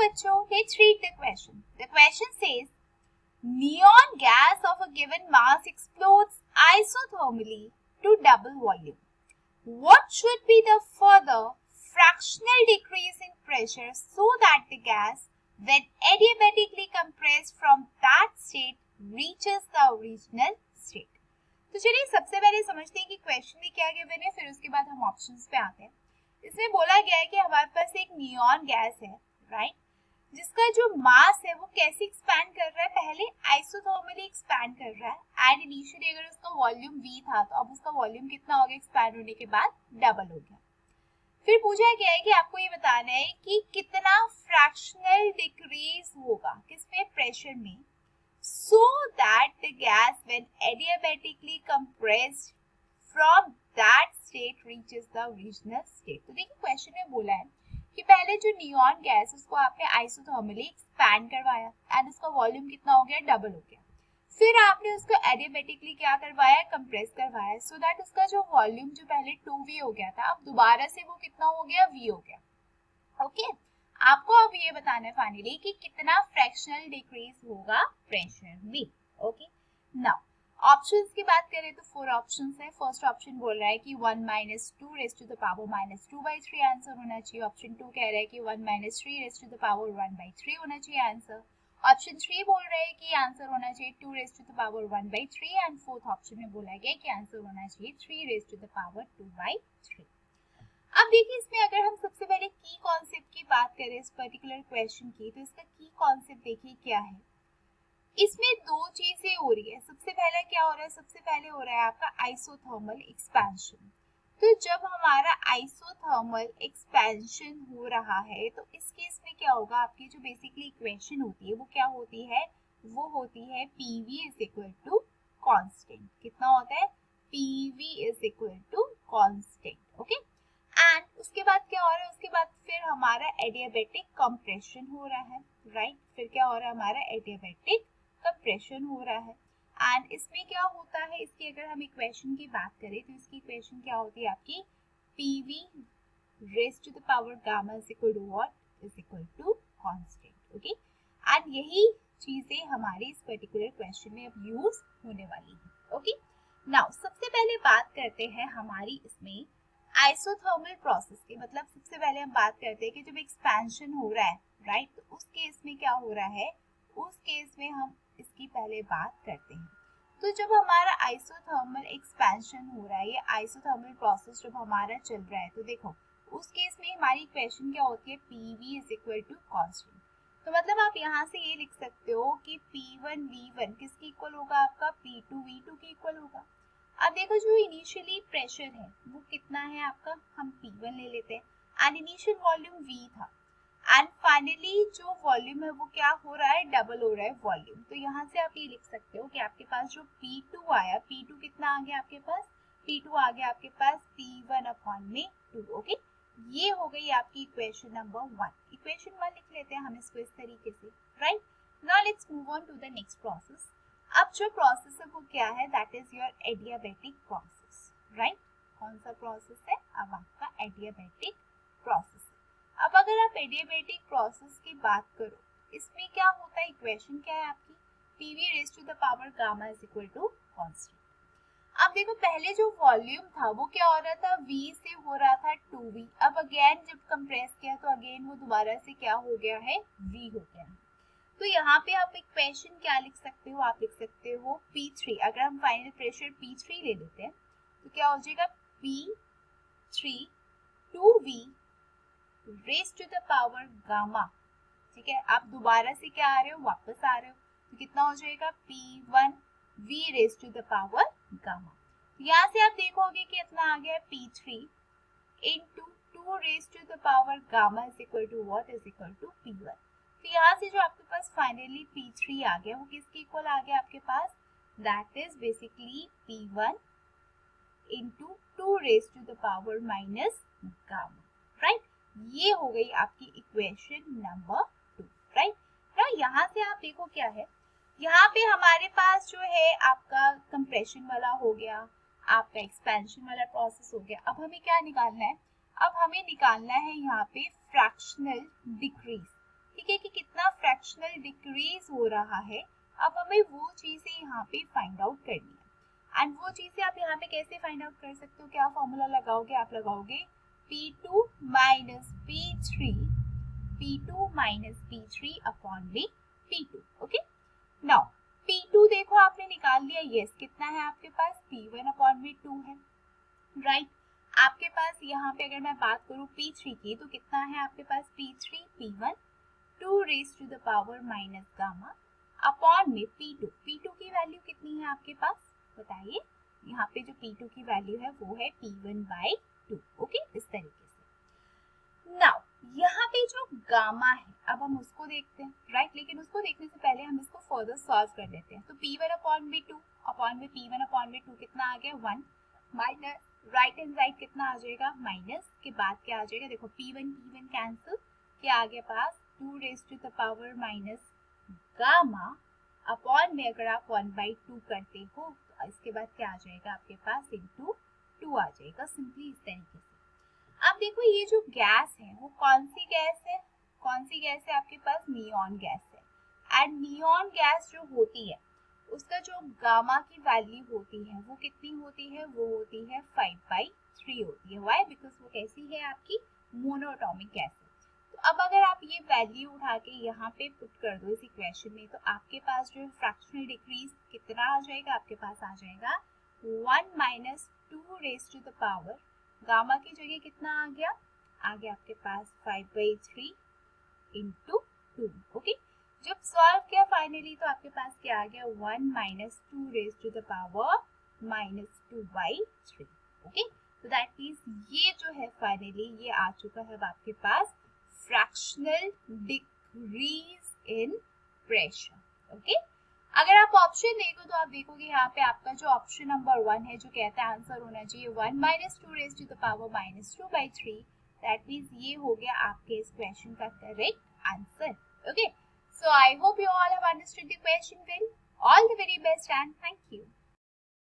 बच्चों, let's read the question. The question says, neon gas of a given mass explodes isothermally to double volume. What should be the further fractional decrease in pressure so that the gas, when adiabatically compressed from that state, reaches the original state? तो चलिए सबसे पहले समझते हैं कि question में क्या given है, फिर उसके बाद हम ऑप्शंस पे आते हैं। इसमें बोला गया है कि हमारे पास एक नियॉन गैस है, राइट, जिसका जो मास है वो कैसे एक्सपैंड कर रहा है, पहले आइसोथर्मली एक्सपैंड कर रहा है एंड इनिशियली अगर उसका वॉल्यूम V था तो अब उसका वॉल्यूम कितना हो गया, एक्सपैंड होने के बाद डबल हो गया। फिर पूछा गया है कि आपको ये बताना है कि कितना फ्रैक्शनल डिक्रीज होगा किसमें, प्रेशर में, so that the gas when adiabatically compressed from that state reaches the original state। तो देखिए क्वेश्चन में बोला है कि पहले जो नियॉन गैस उसको आपने आइसोथर्मली एक्सपैंड करवाया एंड उसका वॉल्यूम कितना हो गया, डबल हो गया। फिर आपने उसको एडियाबेटिकली क्या करवाया, कंप्रेस करवाया, सो दैट उसका जो वॉल्यूम जो पहले 2V हो गया था अब दोबारा से वो कितना हो गया, V हो गया। ओके, आपको अब ये बताना है फाइनली कि कितना फ्रैक्शनल डिक्रीज होगा प्रेशर में। ओके, नाउ ऑप्शंस की बात करें तो 4 ऑप्शंस है। फर्स्ट ऑप्शन बोल रहा है कि 1 - 2 raised to the power -2/3 answer होना चाहिए। ऑप्शन 2 कह रहा है कि 1 - 3 raised to the power 1/3 होना चाहिए आंसर। ऑप्शन 3 बोल रहा है कि आंसर होना चाहिए 2 raised to the power 1/3 and fourth option में बोला गया कि आंसर होना चाहिए 3 raised to the power 2/3। अब देखिए इसमें अगर हम सबसे पहले की कॉन्सेप्ट की बात करें इस पर्टिकुलर क्वेश्चन की, तो इसका की कॉन्सेप्ट देखिए क्या है। इसमें दो चीजें हो रही है। सबसे पहले क्या हो रहा है, सबसे पहले हो रहा है आपका आइसोथर्मल एक्सपेंशन। तो जब हमारा आइसोथर्मल एक्सपेंशन हो रहा है तो इस केस में क्या होगा, आपकी जो बेसिकली इक्वेशन होती है वो क्या होती है, वो होती है PV is equal to constant. कितना होता है, PV is equal to constant. Okay, and उसके बाद क्या हो रहा है, उसके बाद फिर हमारा एडियाबेटिक कंप्रेशन हो रहा है, राइट। फिर क्या हो रहा है, हमारा एडियाबेटिक कंप्रेशन हो रहा है एंड इसमें क्या होता है, इसकी अगर हम इक्वेशन की बात करें तो इसकी इक्वेशन क्या होती है आपकी, PV raised to the power gamma is equal to what, is equal to constant। Okay, and यही चीजें हमारे इस पर्टिकुलर क्वेश्चन में अब यूज होने वाली है। ओके, नाउ सबसे पहले बात करते हैं हमारी इसमें आइसोथर्मल प्रोसेस की। मतलब सबसे पहले हम बात करते हैं कि जब एक्सपेंशन हो रहा है, राइट, तो उस केस में क्या हो रहा है, उस केस में हम इसकी पहले बात करते हैं। तो जब हमारा आइसोथर्मल एक्सपेंशन हो रहा है, ये आइसोथर्मल प्रोसेस जब हमारा चल रहा है, तो देखो उस केस में हमारी इक्वेशन क्या होती है, PV is equal to constant. तो मतलब आप यहाँ से ये लिख सकते हो कि P1 V1 किसकी इक्वल होगा, आपका P2 V2 की इक्वल होगा। अब देखो जो इनिशियली प्रेशर है वो कितना है आपका, हम P1 ले लेते हैं एंड इनिशियल वॉल्यूम V था एंड फाइनली जो वॉल्यूम है वो क्या हो रहा है, डबल हो रहा है वॉल्यूम। तो यहाँ से आप ये लिख सकते हो कि आपके पास जो P2 आया, P2 कितना आ गया आपके पास, P2 आ गया आपके पास P1/2। ओके, ये हो गई आपकी इक्वेशन नंबर 1। इक्वेशन 1 लिख लेते हैं हम इसको इस तरीके से, right. Now let's move on to the next process. अब जो प्रोसेस है वो क्या है, that is your adiabatic process, right. कौन सा प्रोसेस है, अब आपका एडियाबेटिक प्रोसेस। अब अगर आप एडियाबेटिक प्रोसेस की बात करो, इसमें क्या होता है, इक्वेशन क्या है आपकी, PV raised to the power gamma is equal to constant। अब देखो पहले जो वॉल्यूम था वो क्या हो रहा था, V से हो रहा था 2V। अब अगेन जब कंप्रेस किया तो अगेन वो दोबारा से क्या हो गया है, V हो गया है। तो यहाँ पे आप इक्वेशन क्या लिख सकते हो, आप लिख सकते हो P3। अगर हम फाइनल प्रेशर P3 ले लेते हैं तो क्या हो जाएगा, P3 2V raised to the power gamma। ठीक है, आप दोबारा से क्या आ रहे हो, वापस आ रहे हो, तो कितना हो जाएगा, P1 V raised to the power gamma। यहाँ से आप देखोगे कि इतना आ गया है P3 into 2 raised to the power gamma is equal to what, is equal to P1। तो यहाँ से जो आपके पास फाइनली P3 आ गया वो किसके इक्वल आ गया आपके पास, that is basically P1 into 2 raised to the power minus gamma, right. ये हो गई आपकी इक्वेशन नंबर 2, राइट। ना यहाँ से आप देखो क्या है, यहाँ पे हमारे पास जो है आपका कंप्रेशन वाला हो गया, आपका एक्सपेंशन वाला प्रोसेस हो गया। अब हमें क्या निकालना है, अब हमें निकालना है यहाँ पे फ्रैक्शनल डिक्रीज। ठीक है, कि कितना फ्रैक्शनल डिक्रीज हो रहा है। अब हमें वो चीजें यहाँ पे फाइंड आउट करनी है, एंड वो चीजें आप यहाँ पे कैसे फाइंड आउट कर सकते हो, क्या फॉर्मूला लगाओगे, आप लगाओगे P2 माइनस P3 अपॉन में P2। ओके, नाउ P2 देखो आपने निकाल लिया, यस कितना है आपके पास, P1 अपॉन में 2 है, राइट। आपके पास यहाँ पे अगर मैं बात करूँ P3 की, तो कितना है आपके पास, P3 P1 2 raise to the power minus gamma upon में P2 की वैल्यू कितनी है आपके पास, बताइए। यहाँ पे जो P2 की वैल्यू है वो है P1 बाई 2। ओके, इस तरीके से। नाउ यहाँ पे जो गामा है, अब हम उसको देखते हैं, राइट। लेकिन उसको देखने से पहले हम इसको फर्दर सॉल्व कर लेते हैं। तो P1 अपॉन में 2 अपॉन में P1 अपॉन में 2 कितना आ गया, 1 माइनस राइट एंड साइड कितना आ जाएगा, माइनस के बाद क्या आ जाएगा, देखो P1 कैंसिल, क्या आ गया पास, 2 raise to the power minus gamma upon में अगर आप 1/2 करते हो तो इसके बाद क्या आ जाएगा आपके पास, इंटू 2 आ जाएगा, सिंपली इस तरीके से। अब देखो ये जो गैस है वो कौन सी गैस है, आपके पास नियॉन गैस है। एंड नियॉन गैस जो होती है उसका जो गामा की वैल्यू होती है वो कितनी होती है, वो होती है 5/3 होती है। व्हाई, बिकॉज वो कैसी है आपकी, मोनोएटॉमिक गैस है। तो अब अगर आप ये वैल्यू उठा के यहाँ पे पुट कर दो इस इक्वेशन में, तो आपके पास जो फ्रैक्शनल डिक्रीज कितना आ जाएगा, आपके पास आ जाएगा 1 minus 2 raise to the power, gamma की जगह कितना आ गया, आपके पास 5/3 इंटू 2। ओके, जब सॉल्व किया फाइनली तो आपके पास क्या आ गया, 1 minus 2 raise to the power minus 2/3। Okay, तो दैट मीन्स ये जो है फाइनली ये आ चुका है अब आपके पास fractional decrease in pressure. Okay, अगर आप ऑप्शन देखो तो आप देखोगे यहाँ पे आपका जो ऑप्शन नंबर 1 है जो कहता है आंसर होना चाहिए 1 minus 2 raise to the power minus 2/3। That means ये हो गया आपके इस क्वेश्चन का correct answer. Okay, so I hope you all have understood the question well. All the very best and thank you.